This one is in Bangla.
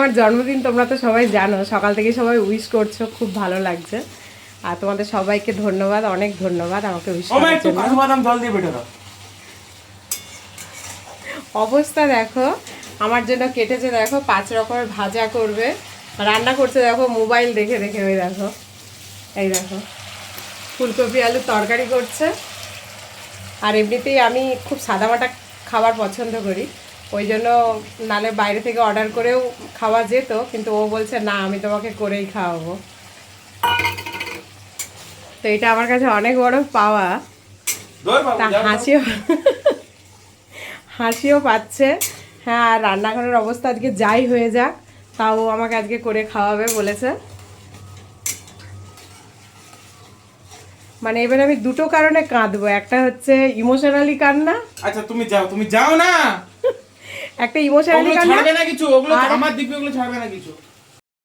আমার জন্মদিন তোমরা তো সবাই জানো, সকাল থেকে সবাই উইশ করছো, খুব ভালো লাগছে। আর তোমাদের সবাইকে ধন্যবাদ, অনেক ধন্যবাদ আমাকে উইশ করার জন্য। কাজু বাদাম জল দিয়ে বেটে দাও। অবস্থা দেখো, আমার জন্য কেটেছে দেখো 5 রকমের ভাজা করবে, রান্না করছে দেখো মোবাইল দেখে দেখে। ওই দেখো, এই দেখো ফুলকপি আলুর তরকারি করছে। আর এমনিতেই আমি খুব সাদামাটা খাবার পছন্দ করি, ওই জন্য নালে বাইরে থেকে অর্ডার করেও খাওয়া যেত, কিন্তু ও বলছে না আমি তোমাকে করেই খাওয়াবো। তো এটা আমার কাছে অনেক বড় পাওয়া। তা হাসিও পাচ্ছে। হ্যাঁ, আর রান্নাঘরের অবস্থা আজকে যাই হয়ে যাক, তাও আমাকে আজকে করে খাওয়াবে বলেছে। মানে এবার আমি দুটো কারণে কাঁদবো, একটা হচ্ছে ইমোশনালি কান্না। আচ্ছা তুমি যাও না। একটা ইমোশনালি কান্না, ছাড়বে না কিছু, ওগুলো আমার দিব্যি, ওগুলো ছাড়বে না কিছু।